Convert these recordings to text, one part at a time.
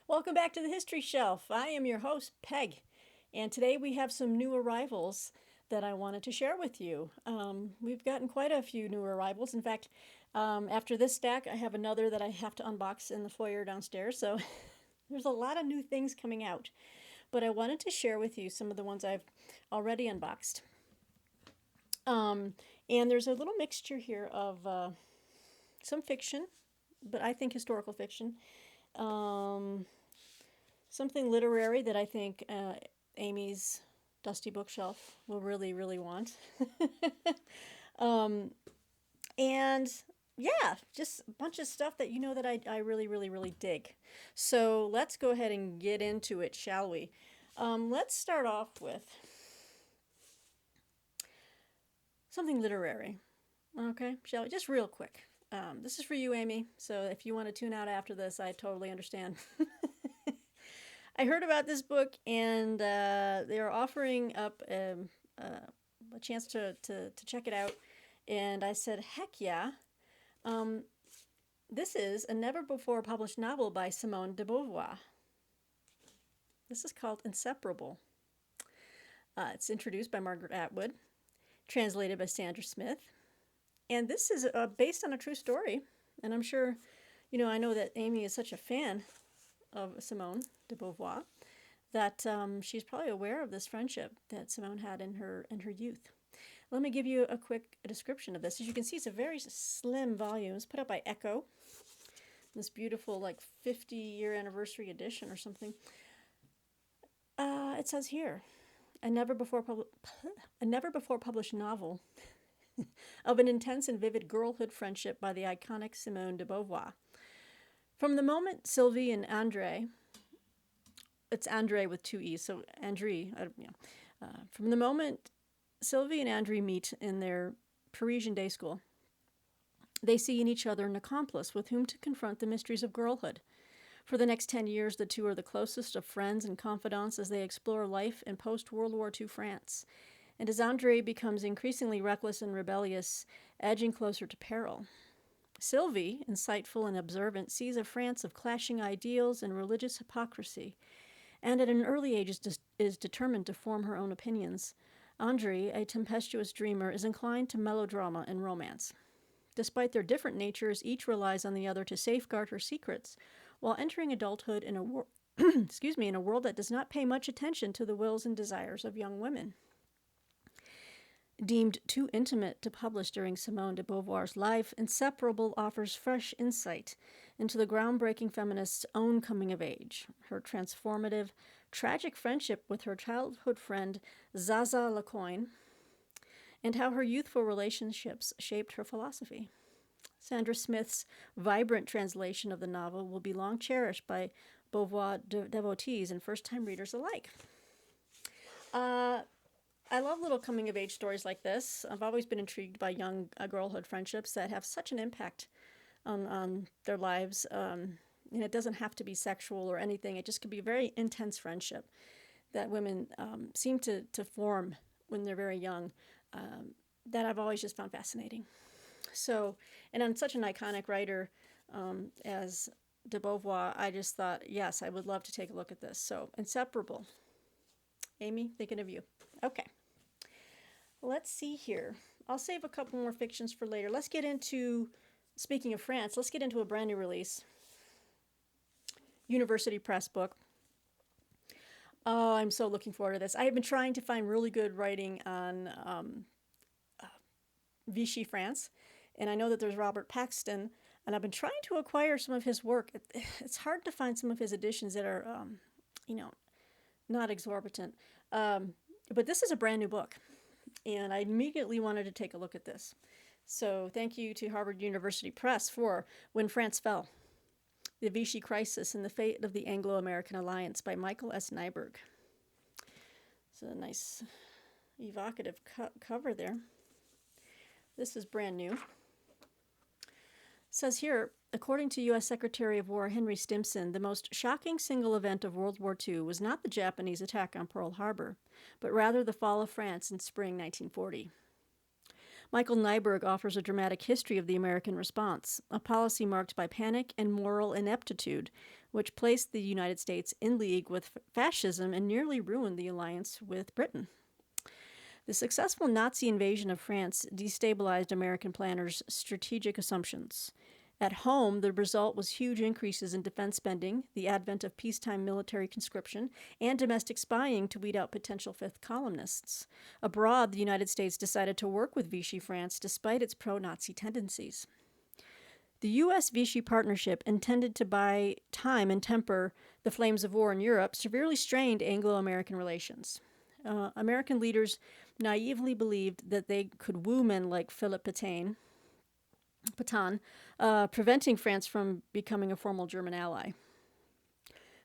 Welcome back to the History Shelf. I am your host, Peg, and today we have some new arrivals that I wanted to share with you. We've gotten quite a few new arrivals. In fact, after this stack, I have another that I have to unbox in the foyer downstairs, so there's a lot of new things coming out. But I wanted to share with you some of the ones I've already unboxed. And there's a little mixture here of some fiction, but I think historical fiction. Something literary that I think Amy's dusty bookshelf will really, really want. And yeah, just a bunch of stuff that you know that I really, really, really dig. So let's go ahead and get into it, shall we? Let's start off with something literary. Okay, shall we? Just real quick. This is for you, Amy. So if you want to tune out after this, I totally understand. I heard about this book, and they're offering up a chance to check it out. And I said, heck yeah. This is a never before published novel by Simone de Beauvoir. This is called Inseparable. It's introduced by Margaret Atwood, translated by Sandra Smith. And this is based on a true story. And I'm sure, I know that Amy is such a fan of Simone de Beauvoir that she's probably aware of this friendship that Simone had in her youth. Let me give you a quick description of this. As you can see, it's a very slim volume. It's put out by Echo. This beautiful, 50-year anniversary edition or something. It says here, a never before published novel of an intense and vivid girlhood friendship by the iconic Simone de Beauvoir. From the moment Sylvie and Andre, it's Andre with two E's, so Andre, from the moment Sylvie and Andre meet in their Parisian day school, they see in each other an accomplice with whom to confront the mysteries of girlhood. For the next 10 years, the two are the closest of friends and confidants as they explore life in post-World War II France. And as Andre becomes increasingly reckless and rebellious, edging closer to peril. Sylvie, insightful and observant, sees a France of clashing ideals and religious hypocrisy, and at an early age is determined to form her own opinions. Andre, a tempestuous dreamer, is inclined to melodrama and romance. Despite their different natures, each relies on the other to safeguard her secrets, while entering adulthood in a in a world that does not pay much attention to the wills and desires of young women. Deemed too intimate to publish during Simone de Beauvoir's life, Inseparable offers fresh insight into the groundbreaking feminist's own coming of age, her transformative, tragic friendship with her childhood friend Zaza Lecoin, and how her youthful relationships shaped her philosophy. Sandra Smith's vibrant translation of the novel will be long cherished by Beauvoir devotees and first-time readers alike. I love little coming-of-age stories like this. I've always been intrigued by young girlhood friendships that have such an impact on their lives. And it doesn't have to be sexual or anything. It just could be a very intense friendship that women seem to form when they're very young that I've always just found fascinating. So, and on such an iconic writer as de Beauvoir, I just thought, yes, I would love to take a look at this. So, Inseparable. Amy, thinking of you. Okay. Let's see here. I'll save a couple more fictions for later. Let's get into, speaking of France, let's get into a brand new release. University Press book. Oh, I'm so looking forward to this. I have been trying to find really good writing on Vichy France, and I know that there's Robert Paxton, and I've been trying to acquire some of his work. It's hard to find some of his editions that are, not exorbitant. But this is a brand new book, and I immediately wanted to take a look at this. So thank you to Harvard University Press for When France Fell, The Vichy Crisis and the Fate of the Anglo-American Alliance by Michael S. Nyberg. It's a nice evocative cover there. This is brand new. It says here, according to U.S. Secretary of War Henry Stimson, the most shocking single event of World War II was not the Japanese attack on Pearl Harbor, but rather the fall of France in spring 1940. Michael Nyberg offers a dramatic history of the American response, a policy marked by panic and moral ineptitude, which placed the United States in league with fascism and nearly ruined the alliance with Britain. The successful Nazi invasion of France destabilized American planners' strategic assumptions. At home, the result was huge increases in defense spending, the advent of peacetime military conscription, and domestic spying to weed out potential fifth columnists. Abroad, the United States decided to work with Vichy France despite its pro-Nazi tendencies. The U.S.-Vichy partnership, intended to buy time and temper the flames of war in Europe, severely strained Anglo-American relations. American leaders naively believed that they could woo men like Philippe Pétain, preventing France from becoming a formal German ally.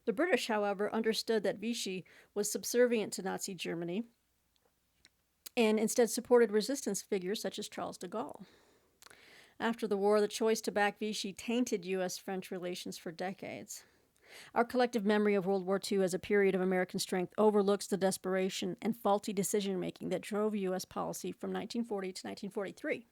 The British, however, understood that Vichy was subservient to Nazi Germany and instead supported resistance figures such as Charles de Gaulle. After the war, the choice to back Vichy tainted U.S.-French relations for decades. Our collective memory of World War II as a period of American strength overlooks the desperation and faulty decision-making that drove U.S. policy from 1940 to 1943.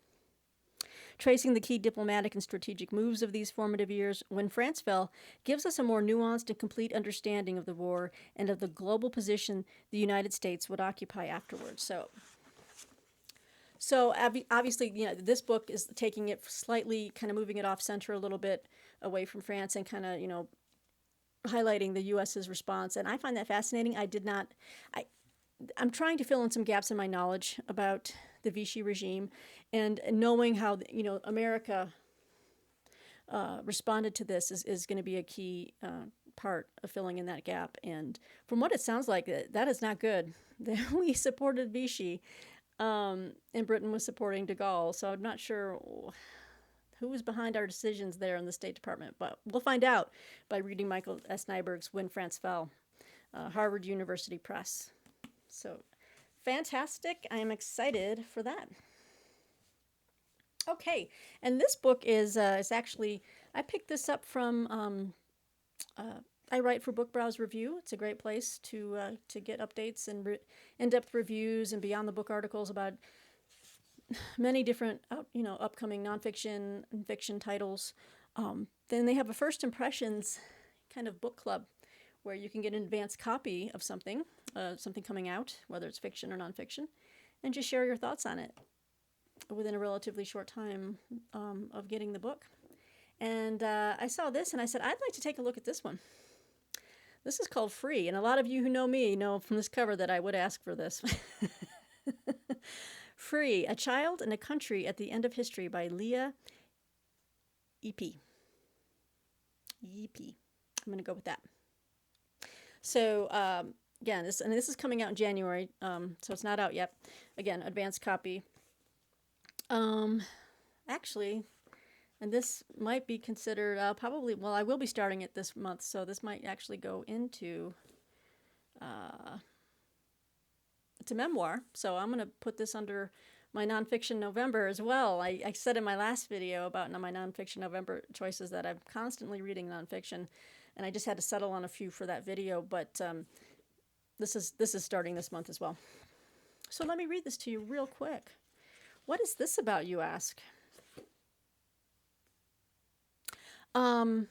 Tracing the key diplomatic and strategic moves of these formative years, when France fell, gives us a more nuanced and complete understanding of the war and of the global position the United States would occupy afterwards. So obviously, this book is taking it slightly, kind of moving it off center a little bit away from France and kind of, highlighting the U.S.'s response. And I find that fascinating. I'm trying to fill in some gaps in my knowledge about the Vichy regime and knowing how, America responded to this is going to be a key part of filling in that gap. And from what it sounds like, that is not good. We supported Vichy, and Britain was supporting de Gaulle. So I'm not sure who was behind our decisions there in the State Department, but we'll find out by reading Michael S. Nyberg's When France Fell, Harvard University Press. So fantastic. I am excited for that. Okay, and this book is actually, I picked this up from, I write for Book Browse Review. It's a great place to get updates and in-depth reviews and beyond the book articles about many different, upcoming nonfiction and fiction titles. Then they have a First Impressions kind of book club where you can get an advanced copy of something coming out, whether it's fiction or nonfiction, and just share your thoughts on it within a relatively short time of getting the book. And I saw this and I said, I'd like to take a look at this one. This is called Free, and a lot of you who know me know from this cover that I would ask for this. Free, A Child and a Country at the End of History by Leah Epe. I'm going to go with that. So, again, this is coming out in January, so it's not out yet. Again, advanced copy. Actually, and this might be considered probably, well, I will be starting it this month, so this might actually go into, it's a memoir, so I'm going to put this under my nonfiction November as well. I said in my last video about my nonfiction November choices that I'm constantly reading nonfiction, and I just had to settle on a few for that video, but this is starting this month as well. So let me read this to you real quick. What is this about, you ask? I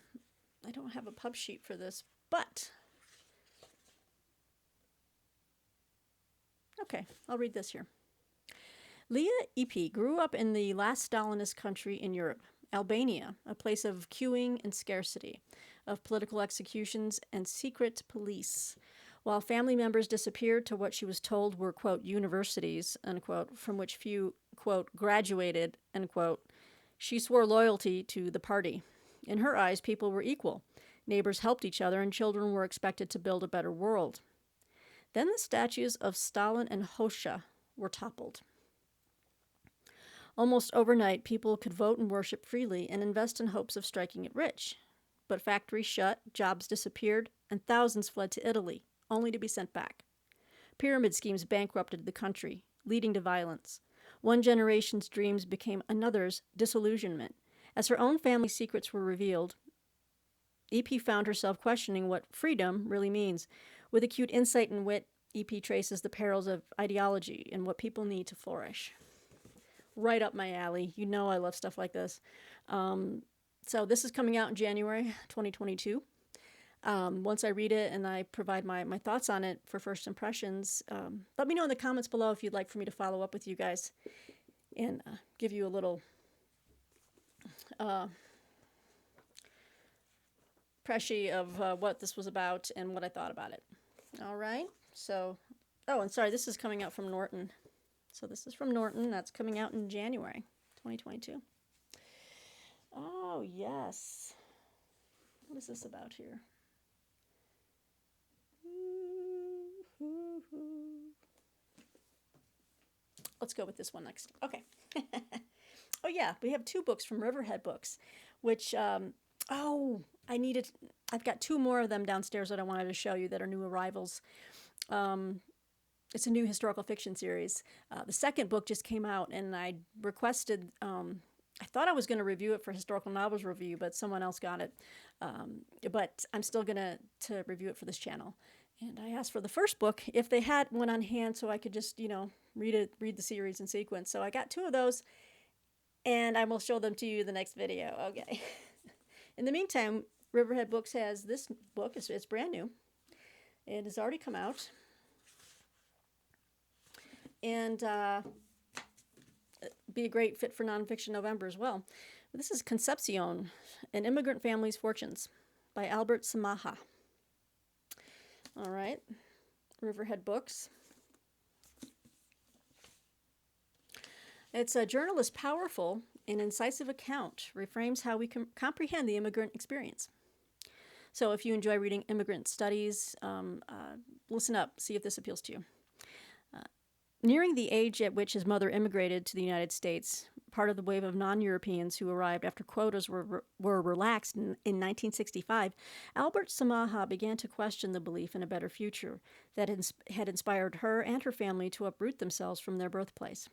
don't have a pub sheet for this, but okay, I'll read this here. Leah Epe grew up in the last Stalinist country in Europe, Albania, a place of queuing and scarcity, of political executions and secret police. While family members disappeared to what she was told were, quote, universities, unquote, from which few, quote, graduated, unquote, she swore loyalty to the party. In her eyes, people were equal. Neighbors helped each other, and children were expected to build a better world. Then the statues of Stalin and Hoxha were toppled. Almost overnight, people could vote and worship freely and invest in hopes of striking it rich. But factories shut, jobs disappeared, and thousands fled to Italy, only to be sent back. Pyramid schemes bankrupted the country, leading to violence. One generation's dreams became another's disillusionment. As her own family secrets were revealed, Epe found herself questioning what freedom really means. With acute insight and wit, Epe traces the perils of ideology and what people need to flourish. right up my alley. You know I love stuff like this. So this is coming out in January 2022. Once I read it and I provide my thoughts on it for first impressions, let me know in the comments below if you'd like for me to follow up with you guys and give you a little pressy of what this was about and what I thought about it. All right. So, oh, and sorry, this is coming out from Norton. So this is from Norton. That's coming out in January 2022. Oh, yes. What is this about here? Let's go with this one next. Okay. Oh, yeah. We have 2 books from Riverhead Books, which, I've got 2 more of them downstairs that I wanted to show you that are new arrivals. It's a new historical fiction series. The second book just came out, and I requested, I thought I was going to review it for Historical Novels Review, but someone else got it. But I'm still going to review it for this channel. And I asked for the first book if they had one on hand so I could just, read the series in sequence. So I got 2 of those, and I will show them to you in the next video. Okay. In the meantime, Riverhead Books has this book. It's brand new. It has already come out. And be a great fit for nonfiction November as well. This is Concepcion, An Immigrant Family's Fortunes by Albert Samaha. All right, Riverhead Books. It's a journalist's powerful and incisive account reframes how we comprehend the immigrant experience. So if you enjoy reading immigrant studies, listen up, see if this appeals to you. Nearing the age at which his mother immigrated to the United States, part of the wave of non-Europeans who arrived after quotas were relaxed in 1965, Albert Samaha began to question the belief in a better future that had inspired her and her family to uproot themselves from their birthplace.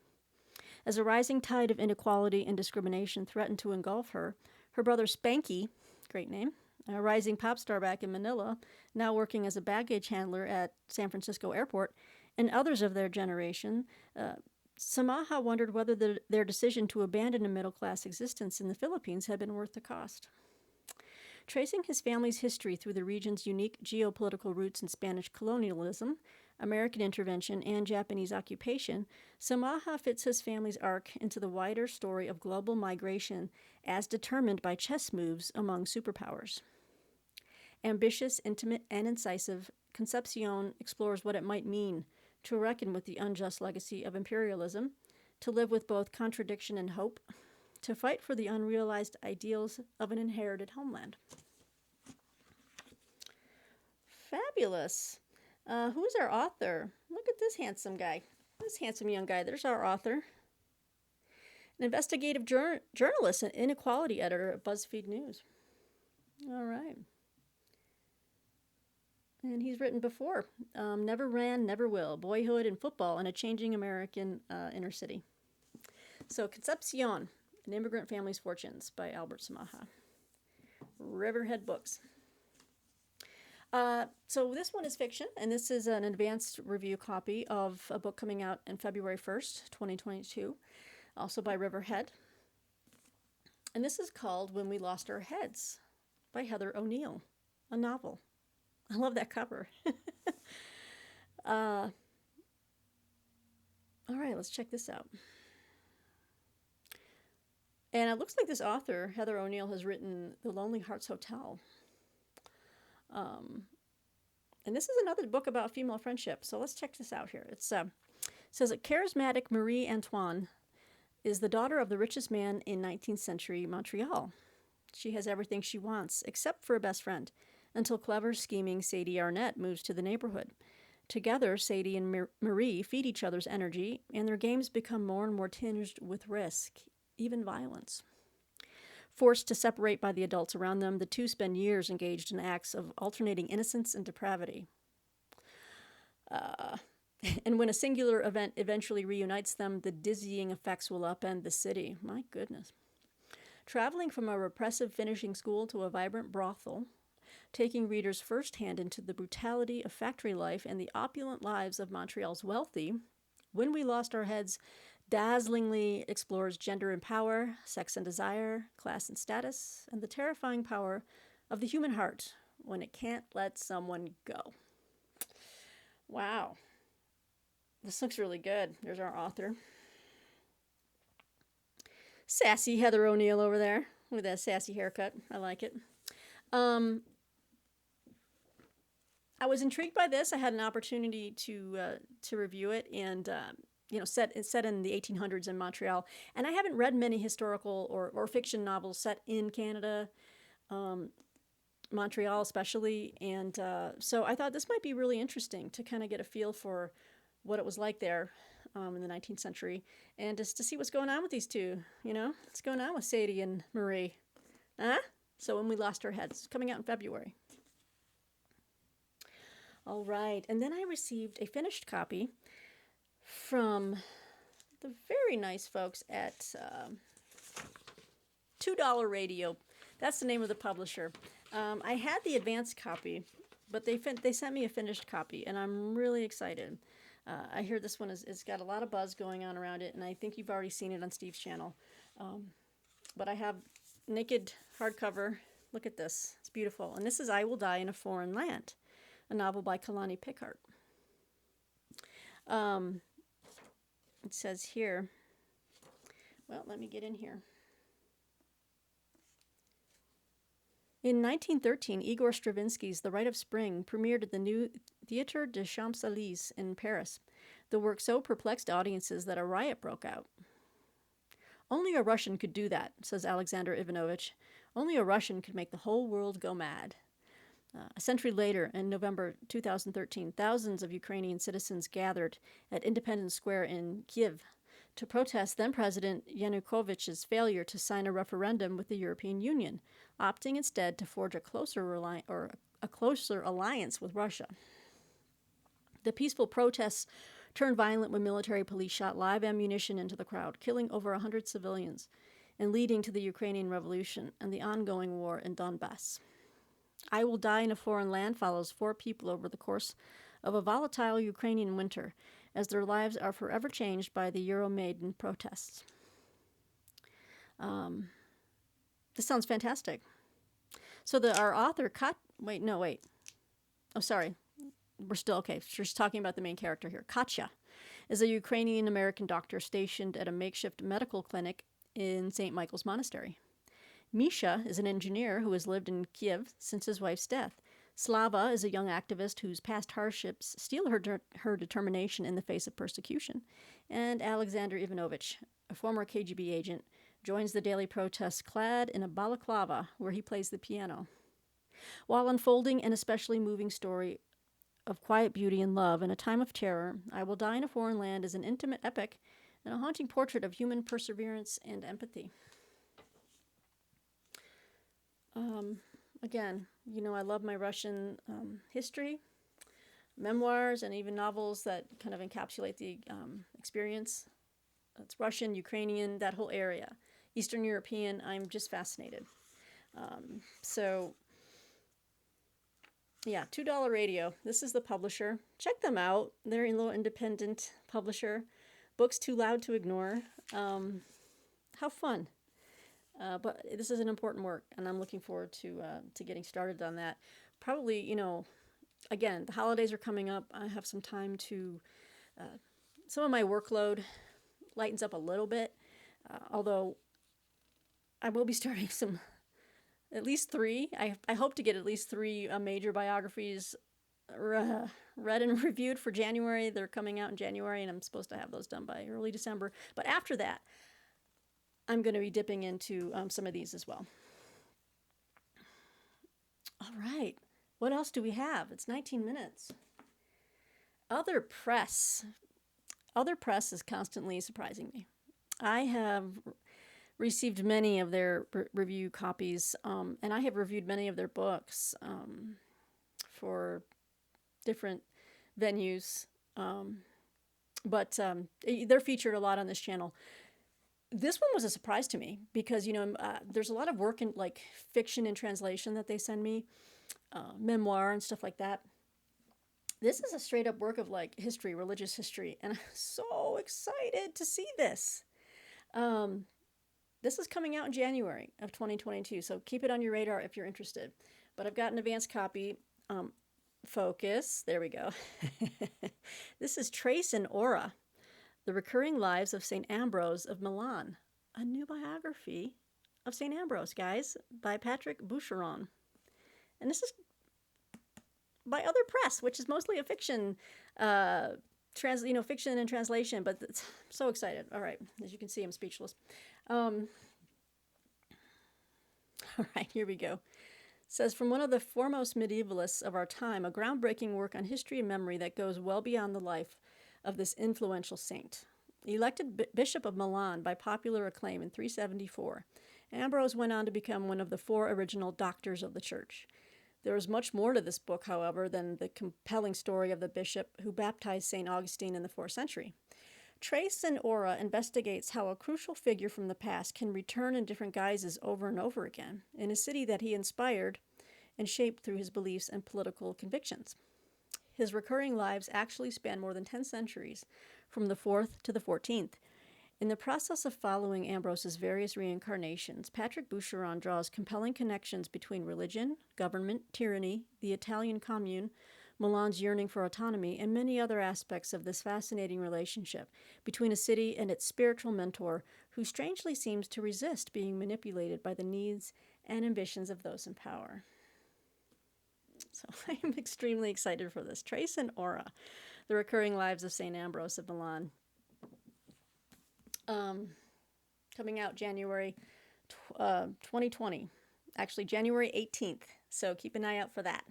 As a rising tide of inequality and discrimination threatened to engulf her, her brother Spanky, great name, a rising pop star back in Manila, now working as a baggage handler at San Francisco Airport, and others of their generation, Samaha wondered whether their decision to abandon a middle-class existence in the Philippines had been worth the cost. Tracing his family's history through the region's unique geopolitical roots in Spanish colonialism, American intervention, and Japanese occupation, Samaha fits his family's arc into the wider story of global migration as determined by chess moves among superpowers. Ambitious, intimate, and incisive, Concepcion explores what it might mean to reckon with the unjust legacy of imperialism, to live with both contradiction and hope, to fight for the unrealized ideals of an inherited homeland. Fabulous. Who's our author? Look at this handsome guy. This handsome young guy. There's our author. An investigative journalist and inequality editor at BuzzFeed News. All right. And he's written before, Never Ran, Never Will, Boyhood and Football in a Changing American Inner City. So Concepcion, An Immigrant Family's Fortunes by Albert Samaha. Riverhead Books. So this one is fiction, and this is an advanced review copy of a book coming out in February 1st, 2022, also by Riverhead. And this is called When We Lost Our Heads by Heather O'Neill, a novel. I love that cover. All right, let's check this out. And it looks like this author, Heather O'Neill, has written The Lonely Hearts Hotel. And this is another book about female friendship. So let's check this out here. It says that charismatic Marie Antoine is the daughter of the richest man in 19th century Montreal. She has everything she wants, except for a best friend, until clever, scheming Sadie Arnett moves to the neighborhood. Together, Sadie and Marie feed each other's energy, and their games become more and more tinged with risk, even violence. Forced to separate by the adults around them, the two spend years engaged in acts of alternating innocence and depravity. And when a singular event eventually reunites them, the dizzying effects will upend the city. My goodness. Traveling from a repressive finishing school to a vibrant brothel, taking readers firsthand into the brutality of factory life and the opulent lives of Montreal's wealthy, When We Lost Our Heads dazzlingly explores gender and power, sex and desire, class and status, and the terrifying power of the human heart when it can't let someone go. Wow. This looks really good. There's our author. Sassy Heather O'Neill over there with that sassy haircut. I like it. I was intrigued by this. I had an opportunity to review it, and it's set in the 1800s in Montreal. And I haven't read many historical or fiction novels set in Canada, Montreal especially, and so I thought this might be really interesting to kind of get a feel for what it was like there in the 19th century, and just to see what's going on with these two. What's going on with Sadie and Marie? Huh? So When We Lost Our Heads, coming out in February. All right, and then I received a finished copy from the very nice folks at $2 Radio. That's the name of the publisher. I had the advanced copy, but they sent me a finished copy, and I'm really excited. I hear this one is got a lot of buzz going on around it, and I think you've already seen it on Steve's channel. But I have naked hardcover. Look at this. It's beautiful. And this is I Will Die in a Foreign Land, a novel by Kalani Pickard. It says here, well, let me get in here. In 1913, Igor Stravinsky's The Rite of Spring premiered at the new Théâtre des Champs-Élysées in Paris. The work so perplexed audiences that a riot broke out. Only a Russian could do that, says Alexander Ivanovich. Only a Russian could make the whole world go mad. A century later, in November 2013, thousands of Ukrainian citizens gathered at Independence Square in Kiev to protest then-President Yanukovych's failure to sign a referendum with the European Union, opting instead to forge a closer alliance with Russia. The peaceful protests turned violent when military police shot live ammunition into the crowd, killing over 100 civilians and leading to the Ukrainian Revolution and the ongoing war in Donbass. I Will Die in a Foreign Land follows 4 people over the course of a volatile Ukrainian winter as their lives are forever changed by the Euromaidan protests. This sounds fantastic. So our author, Oh, sorry. We're still okay. She's talking about the main character here. Katya is a Ukrainian-American doctor stationed at a makeshift medical clinic in St. Michael's Monastery. Misha is an engineer who has lived in Kiev since his wife's death. Slava is a young activist whose past hardships steel her determination in the face of persecution. And Alexander Ivanovich, a former KGB agent, joins the daily protests clad in a balaclava where he plays the piano. While unfolding an especially moving story of quiet beauty and love in a time of terror, I Will Die in a Foreign Land is an intimate epic and a haunting portrait of human perseverance and empathy. Again, I love my Russian history, memoirs, and even novels that kind of encapsulate the experience. It's Russian, Ukrainian, that whole area. Eastern European, I'm just fascinated. $2 Radio. This is the publisher. Check them out. They're a little independent publisher. Books Too Loud to Ignore. How fun. But this is an important work, and I'm looking forward to getting started on that. Probably, again, the holidays are coming up. I have some time to, some of my workload lightens up a little bit, although I will be starting at least 3. I hope to get at least 3 major biographies read and reviewed for January. They're coming out in January, and I'm supposed to have those done by early December. But after that, I'm going to be dipping into some of these as well. All right. What else do we have? It's 19 minutes. Other press. Other press is constantly surprising me. I have received many of their review copies, and I have reviewed many of their books for different venues. But they're featured a lot on this channel. This one was a surprise to me because, there's a lot of work in like fiction and translation that they send me, memoir and stuff like that. This is a straight up work of like history, religious history, and I'm so excited to see this. Um, this is coming out in January of 2022, so keep it on your radar if you're interested. But I've got an advanced copy. Focus. There we go. This is Trace and Aura, The Recurring Lives of St. Ambrose of Milan, a new biography of St. Ambrose, guys, by Patrick Boucheron. And this is by Other Press, which is mostly a fiction, fiction and translation. But I'm so excited. All right, as you can see, I'm speechless. All right, here we go. It says, from one of the foremost medievalists of our time, a groundbreaking work on history and memory that goes well beyond the life of this influential saint. Elected Bishop of Milan by popular acclaim in 374, Ambrose went on to become one of the 4 original doctors of the church. There is much more to this book, however, than the compelling story of the bishop who baptized St. Augustine in the 4th century. Trace and Aura investigates how a crucial figure from the past can return in different guises over and over again in a city that he inspired and shaped through his beliefs and political convictions. His recurring lives actually span more than 10 centuries, from the 4th to the 14th. In the process of following Ambrose's various reincarnations, Patrick Boucheron draws compelling connections between religion, government, tyranny, the Italian Commune, Milan's yearning for autonomy, and many other aspects of this fascinating relationship between a city and its spiritual mentor, who strangely seems to resist being manipulated by the needs and ambitions of those in power. So I am extremely excited for this. Trace and Aura, The Recurring Lives of St. Ambrose of Milan. Coming out January 2020. Actually, January 18th. So keep an eye out for that.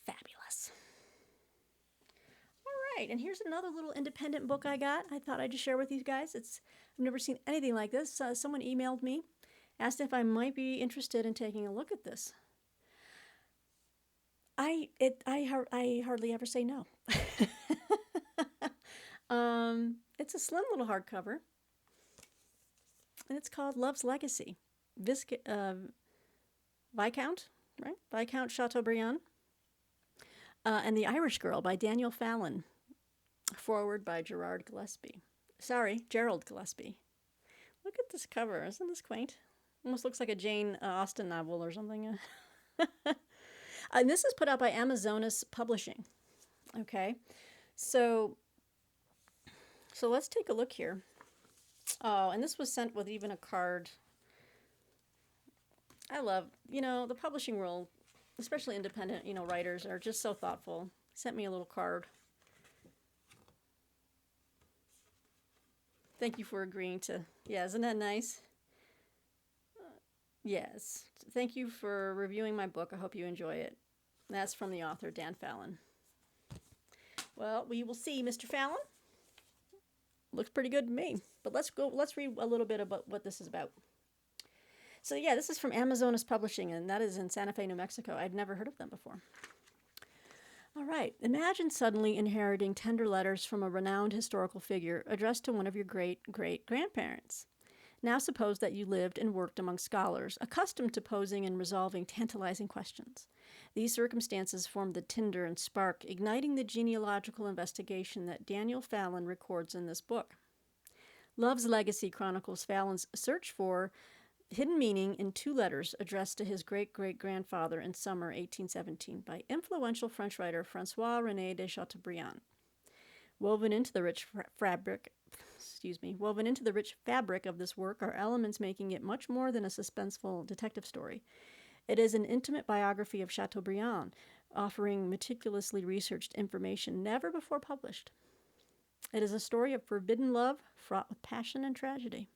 Fabulous. All right, and here's another little independent book I got. I thought I'd just share with you guys. I've never seen anything like this. Someone emailed me, asked if I might be interested in taking a look at this. I hardly ever say no. It's a slim little hardcover, and it's called Love's Legacy. Viscount, right? Viscount Chateaubriand, and The Irish Girl by Daniel Fallon. Forward by Gerald Gillespie. Look at this cover. Isn't this quaint? Almost looks like a Jane Austen novel or something. And this is put out by Amazonas Publishing. Okay, so let's take a look here. Oh, and this was sent with even a card. I love, the publishing world, especially independent, writers are just so thoughtful. Sent me a little card. Thank you for agreeing to, yeah, isn't that nice? Yes. Thank you for reviewing my book. I hope you enjoy it. That's from the author, Dan Fallon. Well, we will see, Mr. Fallon. Looks pretty good to me. But let's read a little bit about what this is about. So yeah, this is from Amazonas Publishing, and that is in Santa Fe, New Mexico. I'd never heard of them before. All right. Imagine suddenly inheriting tender letters from a renowned historical figure addressed to one of your great-great-grandparents. Now suppose that you lived and worked among scholars, accustomed to posing and resolving tantalizing questions. These circumstances formed the tinder and spark, igniting the genealogical investigation that Daniel Fallon records in this book. Love's Legacy chronicles Fallon's search for hidden meaning in 2 letters addressed to his great-great-grandfather in summer 1817 by influential French writer François-René de Chateaubriand. Woven into the rich fabric of this work are elements making it much more than a suspenseful detective story. It is an intimate biography of Chateaubriand, offering meticulously researched information never before published. It is a story of forbidden love, fraught with passion and tragedy.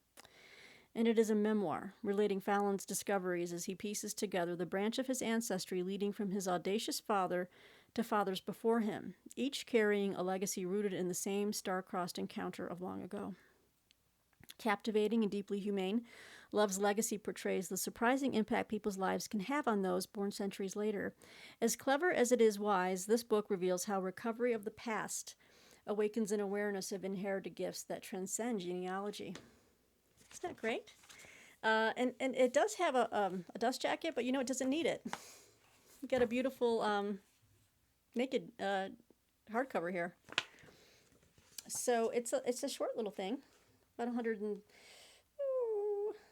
And it is a memoir, relating Fallon's discoveries as he pieces together the branch of his ancestry leading from his audacious father to fathers before him, each carrying a legacy rooted in the same star-crossed encounter of long ago. Captivating and deeply humane, Love's Legacy portrays the surprising impact people's lives can have on those born centuries later. As clever as it is wise, this book reveals how recovery of the past awakens an awareness of inherited gifts that transcend genealogy. Isn't that great? And it does have a dust jacket, but it doesn't need it. You got a beautiful naked hardcover here. So it's a short little thing, about 100 and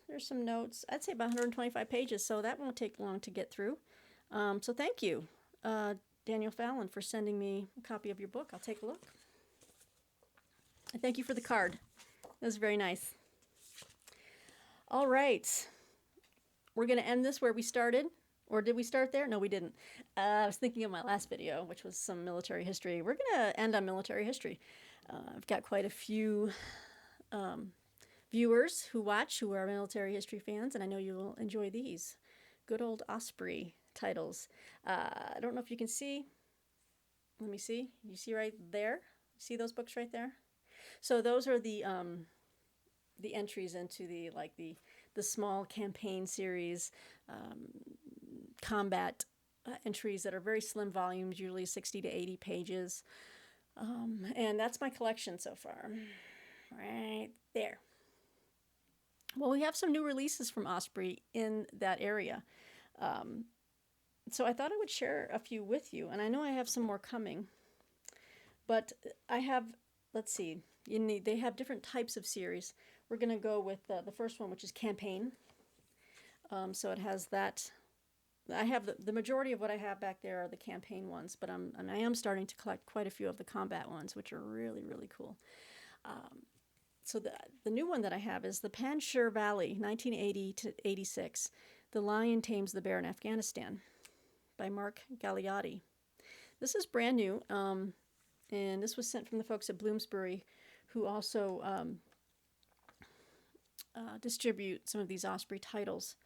there's some notes. I'd say about 125 pages, so that won't take long to get through. So thank you, Daniel Fallon, for sending me a copy of your book. I'll take a look. And thank you for the card. That was very nice. All right. We're going to end this where we started. Or did we start there? No, we didn't. I was thinking of my last video, which was some military history. We're going to end on military history. I've got quite a few viewers who watch who are military history fans, and I know you will enjoy these. Good old Osprey titles. I don't know if you can see. Let me see. You see right there? See those books right there? So those are the entries into the small campaign series, combat entries that are very slim volumes, usually 60 to 80 pages. And that's my collection so far. Right there. Well, we have some new releases from Osprey in that area. So I thought I would share a few with you. And I know I have some more coming. But I have, let's see, they have different types of series. We're going to go with the first one, which is campaign. So it has that. I have the majority of what I have back there are the campaign ones, but I am starting to collect quite a few of the combat ones, which are really, really cool. So the new one that I have is the Panjshir Valley, 1980 to 86. The Lion Tames the Bear in Afghanistan by Mark Galeotti. This is brand new, and this was sent from the folks at Bloomsbury, who also distribute some of these Osprey titles.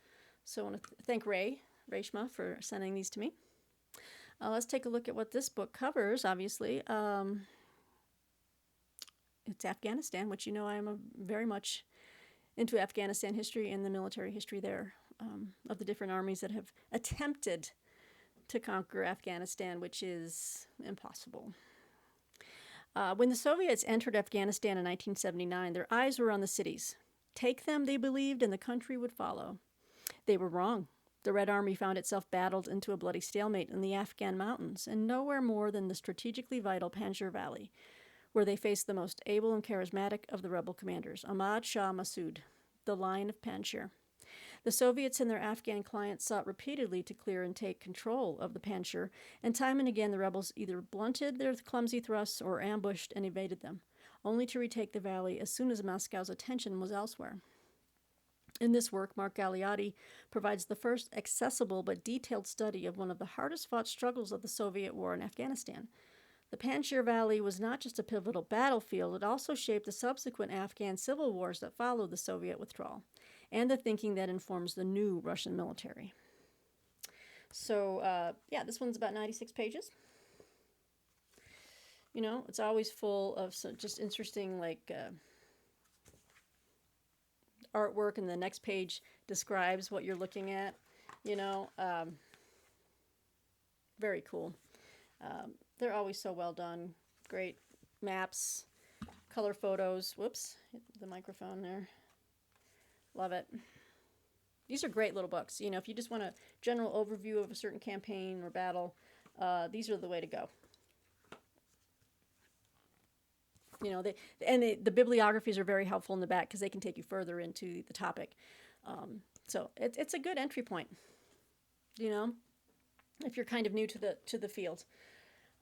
So I want to thank Reshma, for sending these to me. Let's take a look at what this book covers, obviously. It's Afghanistan, which you know I am very much into Afghanistan history and the military history there, of the different armies that have attempted to conquer Afghanistan, which is impossible. When the Soviets entered Afghanistan in 1979, their eyes were on the cities. Take them, they believed, and the country would follow. They were wrong. The Red Army found itself battled into a bloody stalemate in the Afghan mountains, and nowhere more than the strategically vital Panjshir Valley, where they faced the most able and charismatic of the rebel commanders, Ahmad Shah Massoud, the Lion of Panjshir. The Soviets and their Afghan clients sought repeatedly to clear and take control of the Panjshir, and time and again the rebels either blunted their clumsy thrusts or ambushed and evaded them, only to retake the valley as soon as Moscow's attention was elsewhere. In this work, Mark Galeotti provides the first accessible but detailed study of one of the hardest-fought struggles of the Soviet war in Afghanistan. The Panjshir Valley was not just a pivotal battlefield, it also shaped the subsequent Afghan civil wars that followed the Soviet withdrawal, and the thinking that informs the new Russian military. So, this one's about 96 pages. You know, it's always full of just interesting, artwork, and the next page describes what you're looking at. You know, very cool. They're always so well done. Great maps, color photos. Whoops, hit the microphone there. Love it. These are great little books. You know, if you just want a general overview of a certain campaign or battle, these are the way to go. You know, the bibliographies are very helpful in the back because they can take you further into the topic. So it's a good entry point, you know, if you're kind of new to the field.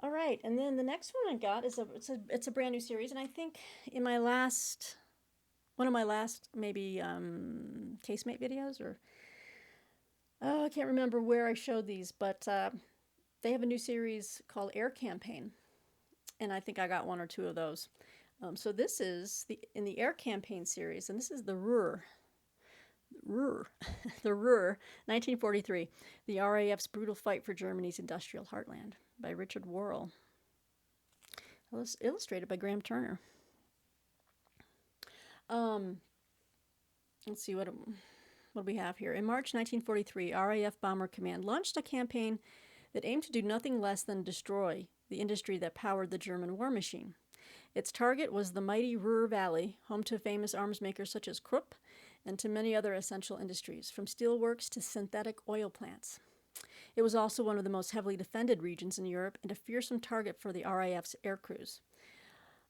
All right, and then the next one I got is it's a brand new series, and I think in one of my last maybe casemate videos, or I can't remember where I showed these, but they have a new series called Air Campaign, and I think I got one or two of those. So this is in the Air Campaign series, and this is the Ruhr, the Ruhr, 1943, the RAF's brutal fight for Germany's industrial heartland, by Richard Worrell. Illustrated by Graham Turner. Let's see what we have here. In March 1943, RAF Bomber Command launched a campaign that aimed to do nothing less than destroy the industry that powered the German war machine. Its target was the mighty Ruhr Valley, home to famous arms makers such as Krupp and to many other essential industries, from steelworks to synthetic oil plants. It was also one of the most heavily defended regions in Europe and a fearsome target for the RAF's air crews.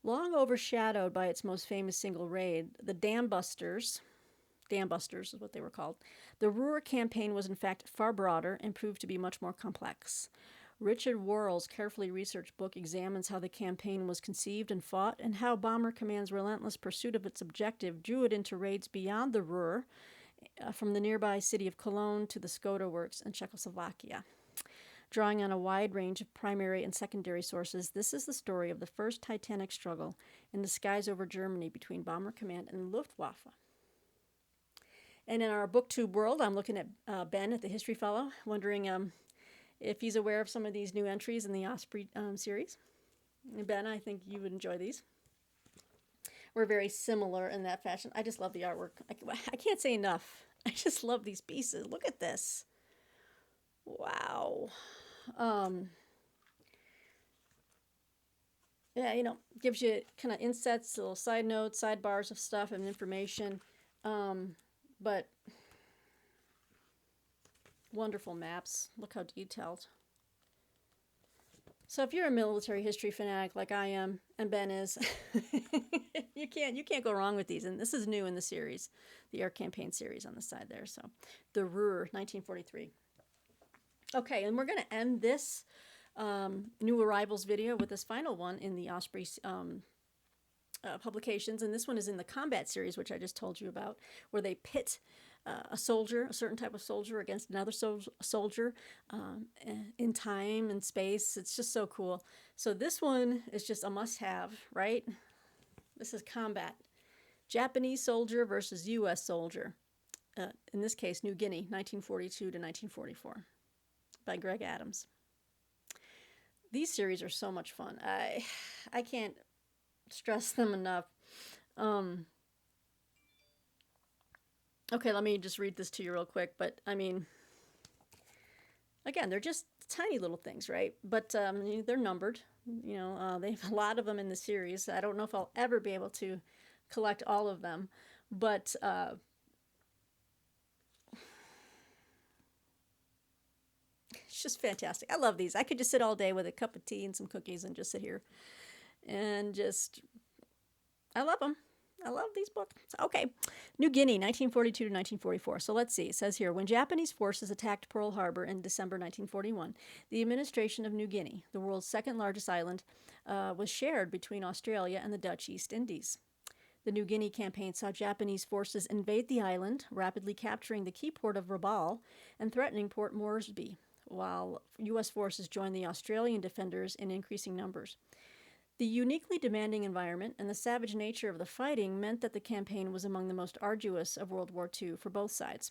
Long overshadowed by its most famous single raid, the Dambusters is what they were called, the Ruhr campaign was in fact far broader and proved to be much more complex. Richard Worrell's carefully researched book examines how the campaign was conceived and fought, and how Bomber Command's relentless pursuit of its objective drew it into raids beyond the Ruhr, from the nearby city of Cologne to the Skoda works in Czechoslovakia. Drawing on a wide range of primary and secondary sources, this is the story of the first titanic struggle in the skies over Germany between Bomber Command and Luftwaffe. And in our booktube world, I'm looking at Ben at the History Fellow, wondering if he's aware of some of these new entries in the Osprey series. And Ben, I think you would enjoy these. We're very similar in that fashion. I just love the artwork. I can't say enough. I just love these pieces. Look at this. Wow. Yeah, you know, gives you kind of insets, little side notes, sidebars of stuff and information. But wonderful maps. Look how detailed. So if you're a military history fanatic like I am, and Ben is, you can't go wrong with these. And this is new in the series, the air campaign series on the side there. So the Ruhr, 1943. Okay, and we're going to end this new arrivals video with this final one in the Osprey publications. And this one is in the combat series, which I just told you about, where they pit a soldier, a certain type of soldier, against another soldier in time and space. It's just so cool. So this one is just a must-have, right? This is combat. Japanese soldier versus U.S. soldier. In this case, New Guinea, 1942 to 1944, by Greg Adams. These series are so much fun. I can't stress them enough. Okay, let me just read this to you real quick. But, I mean, again, they're just tiny little things, right? But they're numbered. You know, they have a lot of them in the series. I don't know if I'll ever be able to collect all of them. But it's just fantastic. I love these. I could just sit all day with a cup of tea and some cookies and just sit here and just... I love them. I love these books. Okay. New Guinea, 1942 to 1944. So let's see. It says here, when Japanese forces attacked Pearl Harbor in December 1941, the administration of New Guinea, the world's second largest island, was shared between Australia and the Dutch East Indies. The New Guinea campaign saw Japanese forces invade the island, rapidly capturing the key port of Rabaul and threatening Port Moresby, while U.S. forces joined the Australian defenders in increasing numbers. The uniquely demanding environment and the savage nature of the fighting meant that the campaign was among the most arduous of World War II for both sides.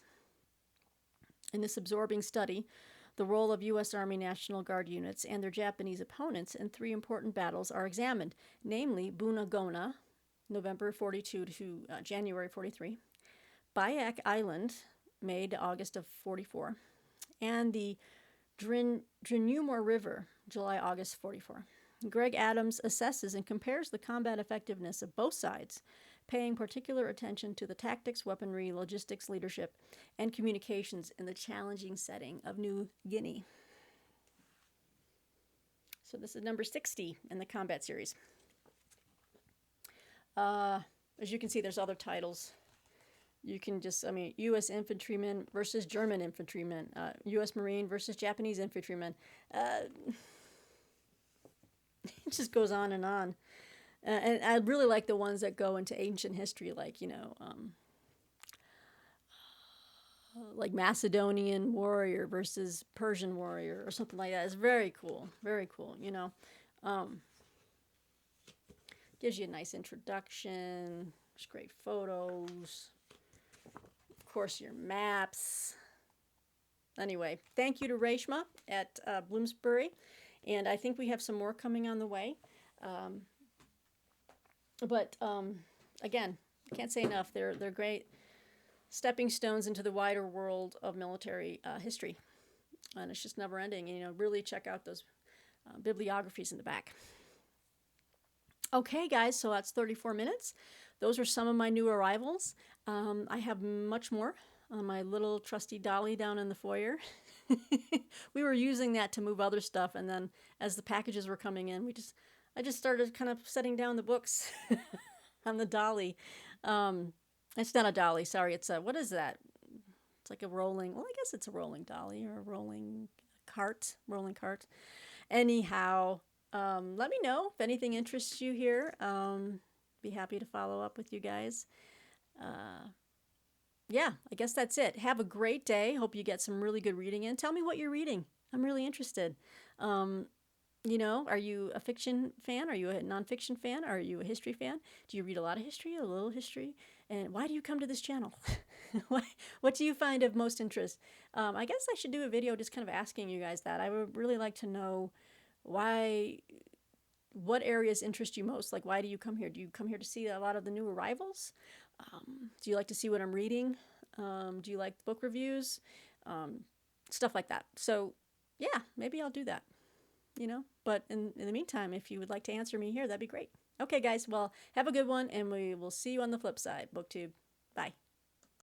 In this absorbing study, the role of U.S. Army National Guard units and their Japanese opponents in three important battles are examined, namely Bunagona, November 42 to January 43, Biak Island, May to August of 44, and the Drinumor River, July-August 44. Greg Adams assesses and compares the combat effectiveness of both sides, paying particular attention to the tactics, weaponry, logistics, leadership, and communications in the challenging setting of New Guinea. So this is number 60 in the combat series. As you can see, there's other titles. You can just, U.S. infantrymen versus German infantrymen, U.S. Marine versus Japanese infantrymen. It just goes on and on. And I really like the ones that go into ancient history, like, like Macedonian warrior versus Persian warrior or something like that. It's very cool. Very cool, Gives you a nice introduction. There's great photos. Of course, your maps. Anyway, thank you to Reshma at Bloomsbury. And I think we have some more coming on the way. But again, can't say enough. They're great stepping stones into the wider world of military history. And it's just never ending. And, really check out those bibliographies in the back. Okay, guys, so that's 34 minutes. Those are some of my new arrivals. I have much more on my little trusty dolly down in the foyer. We were using that to move other stuff, and then as the packages were coming in, I just started kind of setting down the books on the dolly. Um, it's not a dolly, sorry. It's a, what is that? It's like a rolling, well, I guess it's a rolling dolly or a rolling cart. Anyhow, let me know if anything interests you here. Be happy to follow up with you guys. Uh, yeah, I guess that's it. Have a great day. Hope you get some really good reading in. Tell me what you're reading. I'm really interested. Um, are you a fiction fan? Are you a nonfiction fan? Are you a history fan? Do you read a lot of history, a little history? And why do you come to this channel? What do you find of most interest? I guess I should do a video just kind of asking you guys that. I would really like to know why, what areas interest you most? Like, why do you come here? Do you come here to see a lot of the new arrivals? Do you like to see what I'm reading? Do you like book reviews? Um, Stuff like that. So, yeah, maybe I'll do that. But in the meantime, if you would like to answer me here, that'd be great. Okay, guys, well, have a good one, and we will see you on the flip side. BookTube. Bye.